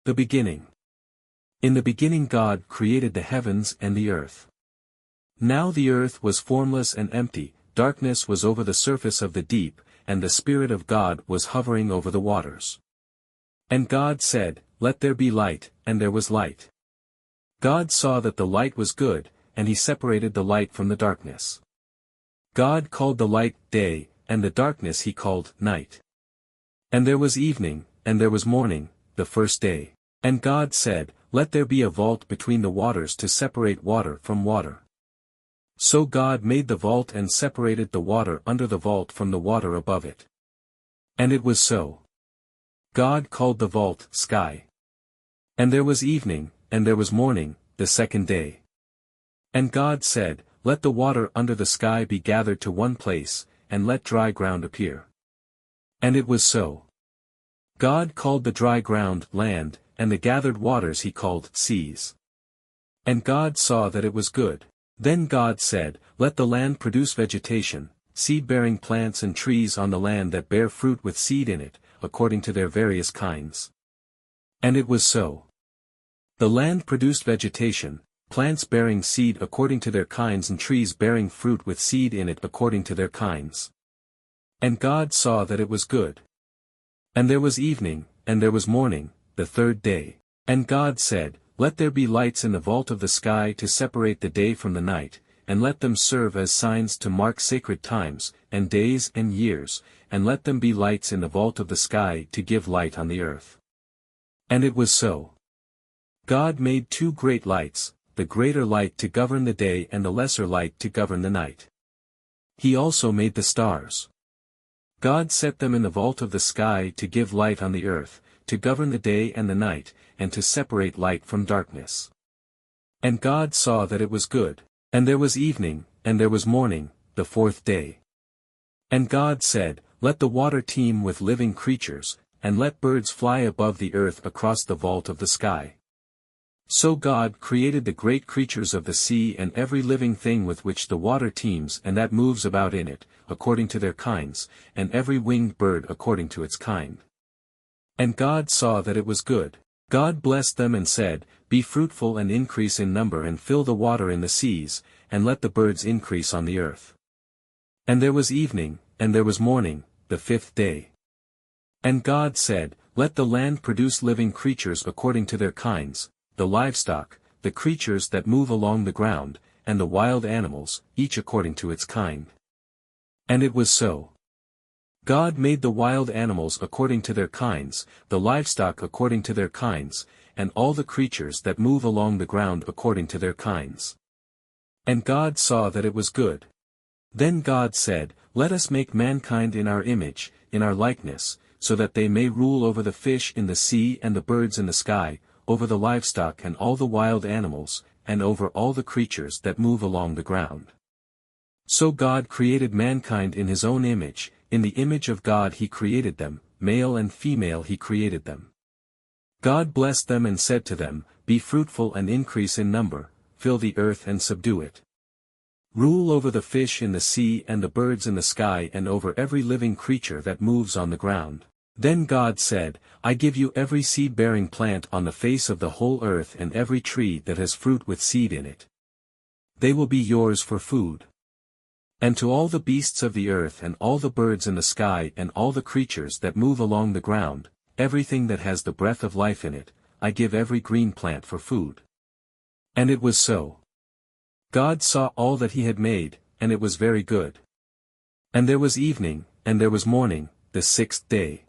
The beginning. In the beginning God created the heavens and the earth. Now the earth was formless and empty, darkness was over the surface of the deep, and the Spirit of God was hovering over the waters. And God said, "Let there be light," and there was light. God saw that the light was good, and he separated the light from the darkness. God called the light day, and the darkness he called night. And there was evening, and there was morning, the first day. And God said, "Let there be a vault between the waters to separate water from water." So God made the vault and separated the water under the vault from the water above it. And it was so. God called the vault sky. And there was evening, and there was morning, the second day. And God said, "Let the water under the sky be gathered to one place, and let dry ground appear." And it was so. God called the dry ground land, and the gathered waters he called seas. And God saw that it was good. Then God said, "Let the land produce vegetation, seed-bearing plants and trees on the land that bear fruit with seed in it, according to their various kinds." And it was so. The land produced vegetation, plants bearing seed according to their kinds and trees bearing fruit with seed in it according to their kinds. And God saw that it was good. And there was evening, and there was morning, the third day. And God said, "Let there be lights in the vault of the sky to separate the day from the night, and let them serve as signs to mark sacred times, and days and years, and let them be lights in the vault of the sky to give light on the earth." And it was so. God made two great lights, the greater light to govern the day and the lesser light to govern the night. He also made the stars. God set them in the vault of the sky to give light on the earth, to govern the day and the night, and to separate light from darkness. And God saw that it was good. And there was evening, and there was morning, the fourth day. And God said, "Let the water teem with living creatures, and let birds fly above the earth across the vault of the sky." So God created the great creatures of the sea and every living thing with which the water teems and that moves about in it, according to their kinds, and every winged bird according to its kind. And God saw that it was good. God blessed them and said, "Be fruitful and increase in number and fill the water in the seas, and let the birds increase on the earth." And there was evening, and there was morning, the fifth day. And God said, "Let the land produce living creatures according to their kinds, the livestock, the creatures that move along the ground, and the wild animals, each according to its kind." And it was so. God made the wild animals according to their kinds, the livestock according to their kinds, and all the creatures that move along the ground according to their kinds. And God saw that it was good. Then God said, "Let us make mankind in our image, in our likeness, so that they may rule over the fish in the sea and the birds in the sky, over the livestock and all the wild animals, and over all the creatures that move along the ground." So God created mankind in his own image, in the image of God he created them, male and female he created them. God blessed them and said to them, "Be fruitful and increase in number, fill the earth and subdue it. Rule over the fish in the sea and the birds in the sky and over every living creature that moves on the ground." Then God said, "I give you every seed-bearing plant on the face of the whole earth and every tree that has fruit with seed in it. They will be yours for food. And to all the beasts of the earth and all the birds in the sky and all the creatures that move along the ground, everything that has the breath of life in it, I give every green plant for food." And it was so. God saw all that he had made, and it was very good. And there was evening, and there was morning, the sixth day.